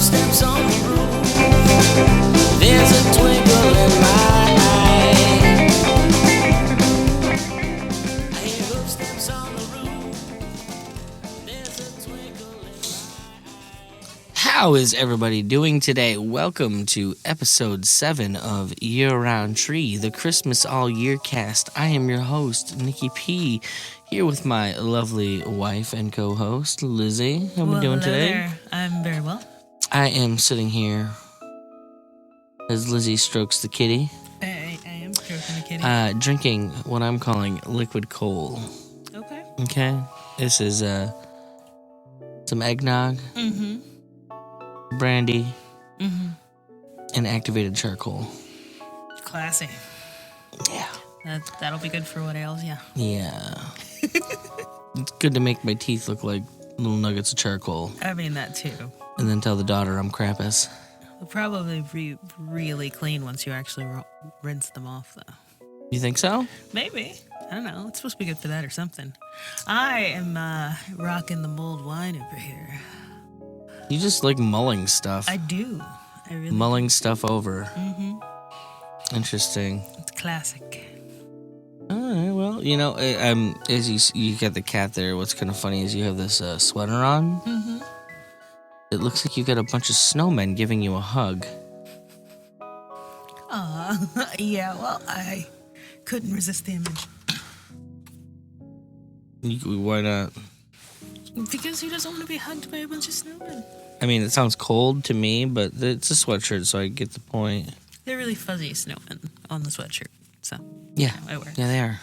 footsteps on the roof. There's a twinkle in my eye. I hear footsteps on the roof. There's a twinkle in my eye. How is everybody doing today? Welcome to episode 7 of Year Round Tree, the Christmas All Year cast. I am your host, Nikki P., here with my lovely wife and co-host, Lizzie. How are we doing today? There. I'm very well. I am sitting here as Lizzie strokes the kitty. I am stroking the kitty. Drinking what I'm calling liquid coal. Okay. Okay? This is some eggnog, brandy, and activated charcoal. Classy. Yeah. That'll be good for what ails you. Yeah. It's good to make my teeth look like little nuggets of charcoal. I mean, that too. And then tell the daughter I'm Krampus. They'll probably be really clean once you actually rinse them off, though. You think so? Maybe. I don't know. It's supposed to be good for that or something. I am rocking the mulled wine over here. You just like mulling stuff. I do. I really mulling stuff over. Interesting. It's classic. All right, well, you know, as you get the cat there, what's kind of funny is you have this sweater on. It looks like you got a bunch of snowmen giving you a hug. Yeah, well, I couldn't resist the image. Why not? Because who doesn't want to be hugged by a bunch of snowmen? I mean, it sounds cold to me, but it's a sweatshirt, so I get the point. They're really fuzzy snowmen on the sweatshirt, so yeah, I wear. Yeah, they are.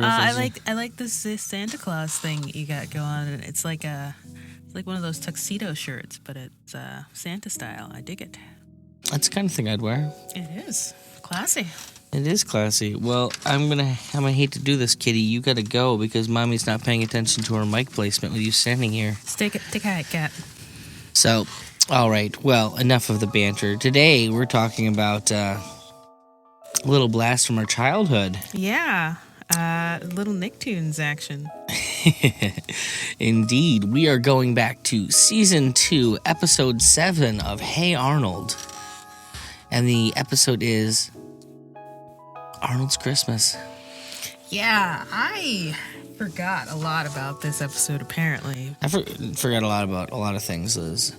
I like this Santa Claus thing you got going on. It's like one of those tuxedo shirts, but it's Santa style. I dig it. That's the kind of thing I'd wear. It is classy. It is classy. Well, I'm gonna hate to do this, Kitty. You gotta go because Mommy's not paying attention to her mic placement with you standing here. Take a hike, cat. So, all right. Well, enough of the banter. Today we're talking about a little blast from our childhood. Yeah, little Nicktoons action. Indeed, we are going back to season 2, episode 7 of Hey Arnold, and the episode is Arnold's Christmas. Yeah, I forgot a lot about this episode, apparently. I forgot a lot about a lot of things, Liz.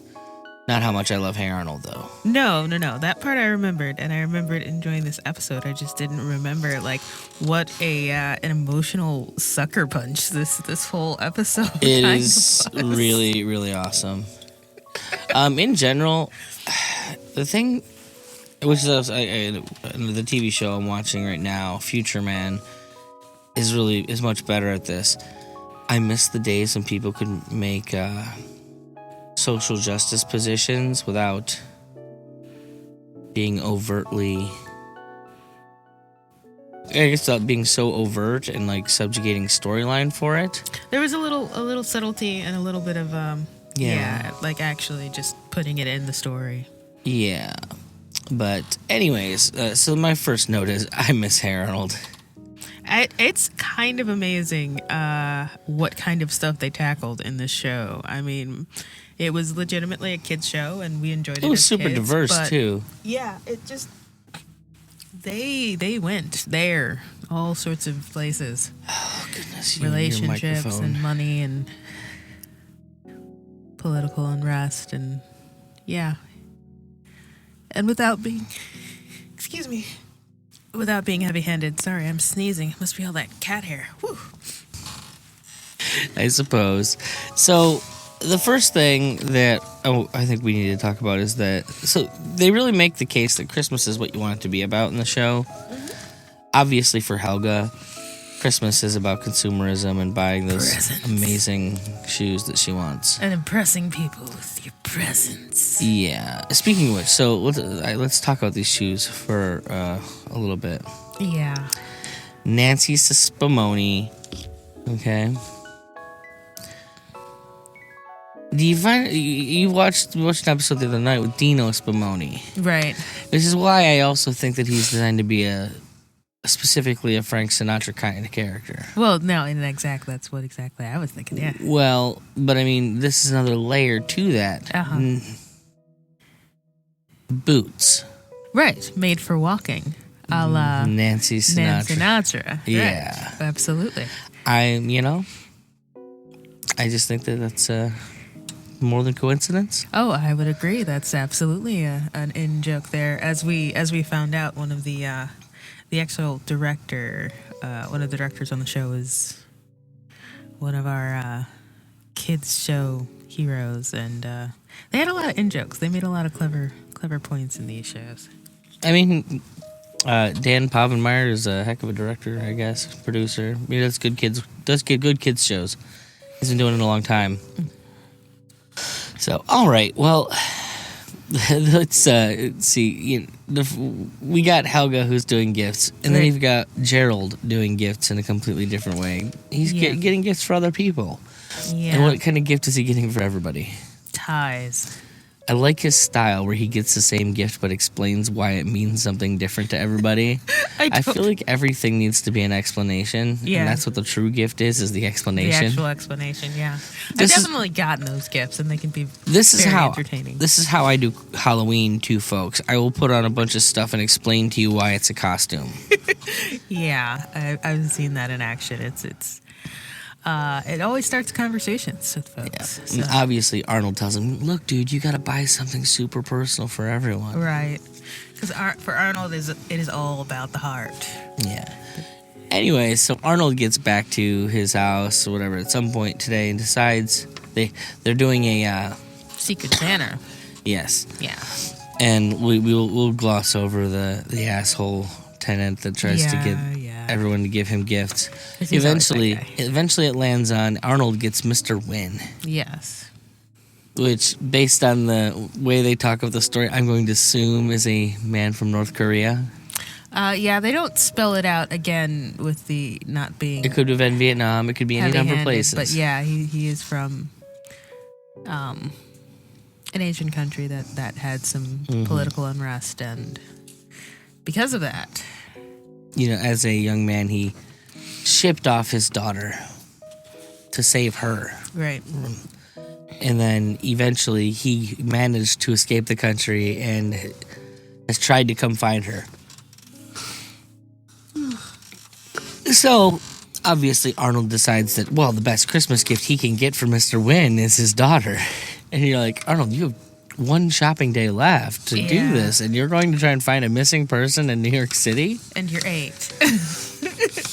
Not how much I love Hey Arnold, though. No. That part I remembered, and I remembered enjoying this episode. I just didn't remember, what an emotional sucker punch this whole episode It is really, really awesome. In general, the thing, which is the TV show I'm watching right now, Future Man, is much better at this. I miss the days when people could make social justice positions without being overtly, I guess, without being so overt and subjugating storyline for it. There was a little subtlety and a little bit of actually just putting it in the story. Yeah, but anyways, so my first note is I miss Hey Arnold. It's kind of amazing what kind of stuff they tackled in this show. I mean, it was legitimately a kids show, and we enjoyed it. It was super diverse too. Yeah, it just they went there, all sorts of places. Oh goodness! Relationships and money and political unrest and and without being heavy-handed. Sorry, I'm sneezing. It must be all that cat hair. Whew. I suppose. So the first thing that I think we need to talk about is that they really make the case that Christmas is what you want it to be about in the show. Obviously, for Helga, Christmas is about consumerism and buying those amazing shoes that she wants and impressing people with your presents. Yeah. Speaking of which, so let's talk about these shoes for a little bit. Yeah. Nancy Spumoni. Okay. Do you find we watched an episode the other night with Dino Spumoni, right? This is why I also think that he's designed to be specifically a Frank Sinatra kind of character. Well, no, that's what exactly I was thinking. Yeah. Well, but I mean, this is another layer to that. boots. Right, made for walking, a la Nancy Sinatra. Nancy Sinatra. Yeah. Right. Absolutely. I just think that that's more than coincidence. Oh, I would agree. That's absolutely an in joke there. As we found out, one of the actual director, one of the directors on the show is one of our kids show heroes, and they had a lot of in jokes. They made a lot of clever points in these shows. I mean, Dan Povenmire is a heck of a director, I guess, producer. He does good kids shows. He's been doing it a long time. So, all right, well, let's see. We got Helga who's doing gifts, and then you've got Gerald doing gifts in a completely different way. He's getting gifts for other people. Yeah. And what kind of gift is he getting for everybody? Ties. I like his style where he gets the same gift but explains why it means something different to everybody. I feel like everything needs to be an explanation. Yeah. And that's what the true gift is the explanation. The actual explanation, yeah. I've definitely gotten those gifts, and they can be entertaining. This is how I do Halloween to folks. I will put on a bunch of stuff and explain to you why it's a costume. Yeah, I've seen that in action. It always starts conversations with folks. Yeah. So. And obviously, Arnold tells him, look, dude, you got to buy something super personal for everyone. Right. Because for Arnold, it is all about the heart. Yeah. Anyway, so Arnold gets back to his house or whatever at some point today and decides they're doing a... Secret Santa. Yes. Yeah. And we'll gloss over the asshole tenant that tries to get everyone to give him gifts. Eventually it lands on Arnold gets Mr. Win. Yes. Which, based on the way they talk of the story, I'm going to assume is a man from North Korea. Yeah, they don't spell it out again with the not being... It could have been Vietnam. It could be any number of places. But yeah, he is from an Asian country that had some political unrest, and because of that... as a young man, he shipped off his daughter to save her. Right. And then eventually he managed to escape the country and has tried to come find her. So, obviously, Arnold decides that, well, the best Christmas gift he can get for Mr. Win is his daughter. And you're like, Arnold, you have one shopping day left to do this, and you're going to try and find a missing person in New York City? And you're 8.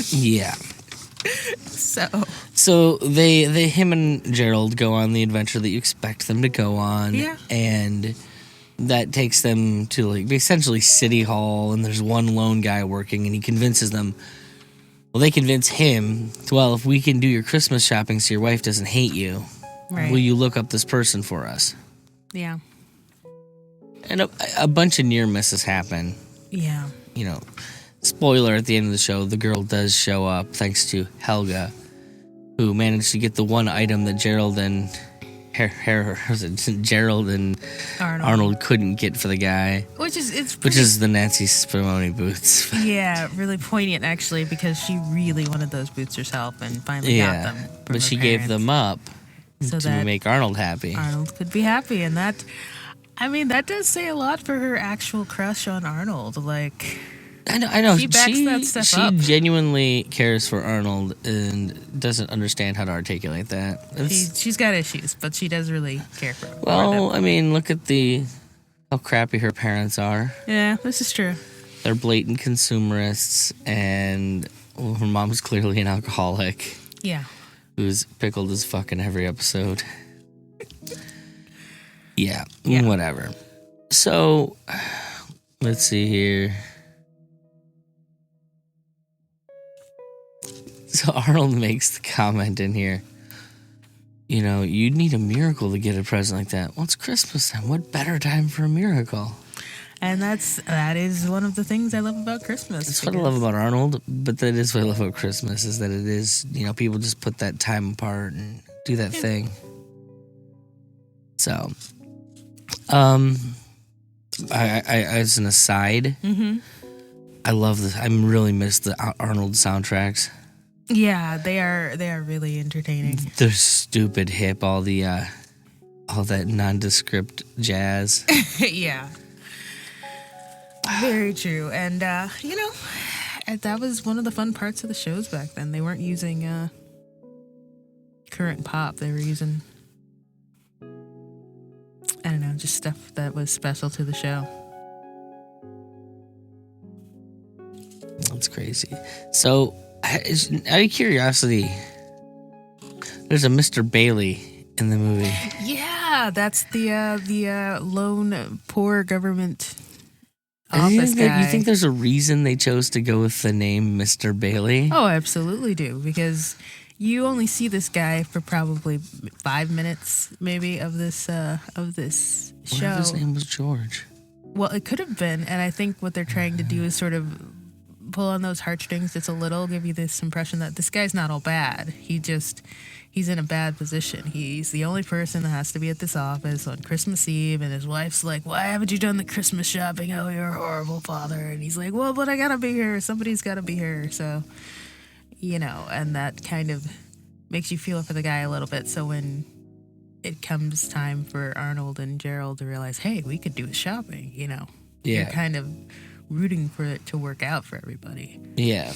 Yeah. So him and Gerald go on the adventure that you expect them to go on. Yeah. And that takes them to essentially City Hall, and there's one lone guy working, and he convinces them. Well, they convince him, well, if we can do your Christmas shopping so your wife doesn't hate you, will you look up this person for us? Yeah. And a bunch of near misses happen. Yeah. Spoiler at the end of the show, the girl does show up thanks to Helga, who managed to get the one item that Gerald and Arnold couldn't get for the guy. Which is the Nancy Spumoni boots. Yeah, really poignant actually, because she really wanted those boots herself and finally got them. But she gave them up to make Arnold happy. Arnold could be happy, and that does say a lot for her actual crush on Arnold. I know. She backs that stuff up. She genuinely cares for Arnold and doesn't understand how to articulate that. She's got issues, but she does really care for him. Well, look at how crappy her parents are. Yeah, this is true. They're blatant consumerists, and her mom's clearly an alcoholic. Yeah. Who's pickled as fuck in every episode. Yeah, whatever. So, let's see here. So Arnold makes the comment in here, you'd need a miracle to get a present like that. Well, it's Christmas time. What better time for a miracle? And that is one of the things I love about Christmas. That's what I love about Arnold, but that is what I love about Christmas, is that it is, people just put that time apart and do that thing. So, I as an aside, I love this. I really miss the Arnold soundtracks. Yeah, they are really entertaining. They're stupid hip, all that nondescript jazz. Yeah. Very true. And, that was one of the fun parts of the shows back then. They weren't using current pop. They were using, I don't know, just stuff that was special to the show. That's crazy. So, out of curiosity, there's a Mr. Bailey in the movie. Yeah, that's the lone poor government office guy. You think there's a reason they chose to go with the name Mr. Bailey? Oh, I absolutely do, because you only see this guy for probably 5 minutes, maybe, of this show. What if his name was George? Well, it could have been, and I think what they're trying to do is sort of pull on those heartstrings just a little, give you this impression that this guy's not all bad. He's in a bad position. He's the only person that has to be at this office on Christmas Eve, and his wife's like, "Why haven't you done the Christmas shopping? Oh, you're a horrible father." And he's like, "Well, but I gotta be here. Somebody's gotta be here." So, and that kind of makes you feel for the guy a little bit. So when it comes time for Arnold and Gerald to realize, hey, we could do his shopping, you're kind of rooting for it to work out for everybody. Yeah.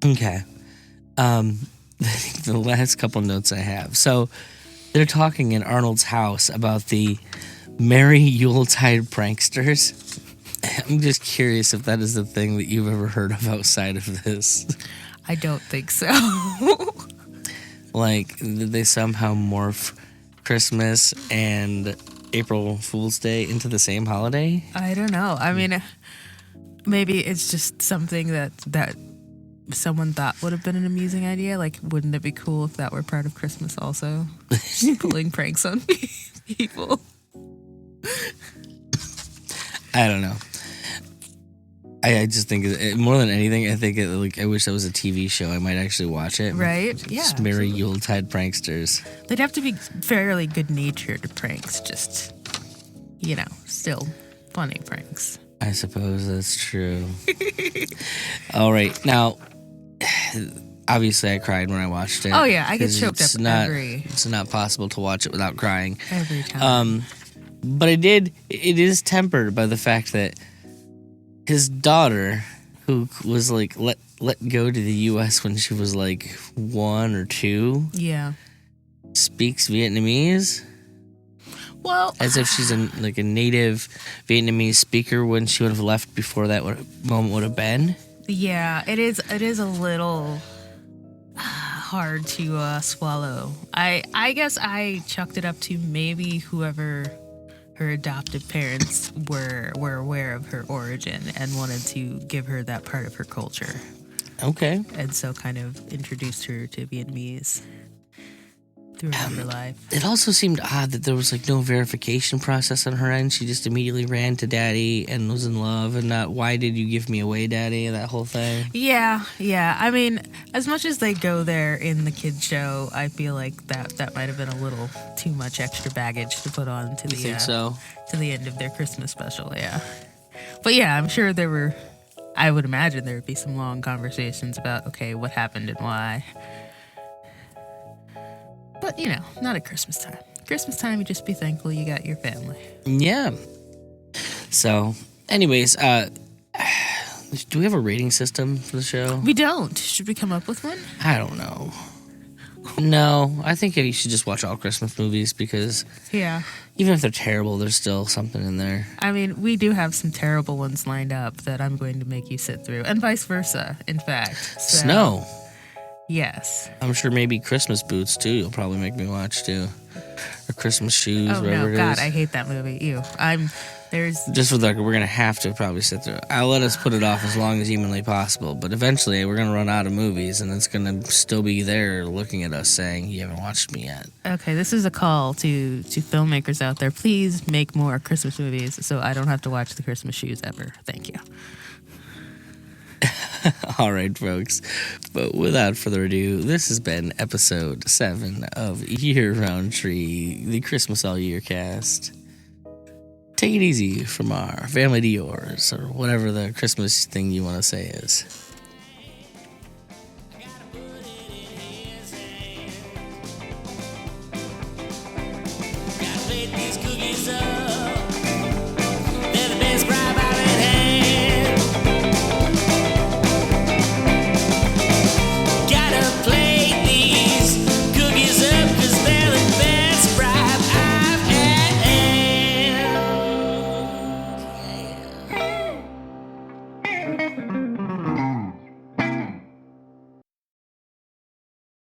Okay. The last couple notes I have. So they're talking in Arnold's house about the Merry Yuletide pranksters. I'm just curious if that is the thing that you've ever heard of outside of this. I don't think so. Like, did they somehow morph Christmas and April Fool's Day into the same holiday? I don't know. I mean, maybe it's just something that someone thought would have been an amusing idea. Like, wouldn't it be cool if that were part of Christmas also? Pulling pranks on people. I don't know. I just think more than anything, I think I wish that was a TV show. I might actually watch it. Right? Yeah. Just Merry Yuletide pranksters. They'd have to be fairly good-natured pranks. Just, still funny pranks. I suppose that's true. All right. Now, obviously I cried when I watched it. Oh, yeah. I get choked up It's not possible to watch it without crying. Every time. But it is tempered by the fact that his daughter, who was like let go to the U.S. when she was like 1 or 2, speaks Vietnamese. Well, as if she's a native Vietnamese speaker when she would have left before that moment would have been. Yeah, it is a little hard to swallow. I guess I chucked it up to maybe whoever her adoptive parents were aware of her origin and wanted to give her that part of her culture. Okay. And so kind of introduced her to Vietnamese throughout her life. It also seemed odd that there was no verification process on her end. She just immediately ran to Daddy and was in love, and not, "Why did you give me away, Daddy?" that whole thing. Yeah. I mean, as much as they go there in the kids show, I feel like that might have been a little too much extra baggage to put on to the to the end of their Christmas special. Yeah. But yeah, I'm sure I would imagine there would be some long conversations about, okay, what happened and why. But, not at Christmas time. Christmas time, you just be thankful you got your family. Yeah. So, anyways, do we have a rating system for the show? We don't. Should we come up with one? I don't know. No, I think you should just watch all Christmas movies because even if they're terrible, there's still something in there. I mean, we do have some terrible ones lined up that I'm going to make you sit through, and vice versa, in fact. So, Snow. Yes. I'm sure maybe Christmas Boots, too, you'll probably make me watch, too. Or Christmas Shoes, whatever it is. God, I hate that movie. Ew. Just for the record, we're going to have to probably sit through it. I'll let us put it off as long as humanly possible, but eventually we're going to run out of movies, and it's going to still be there looking at us saying, "You haven't watched me yet." Okay, this is a call to filmmakers out there. Please make more Christmas movies so I don't have to watch the Christmas Shoes ever. Thank you. All right, folks. But without further ado, this has been episode 7 of Year Round Tree, the Christmas All Year cast. Take it easy from our family to yours, or whatever the Christmas thing you want to say is. Gotta plate these cookies up.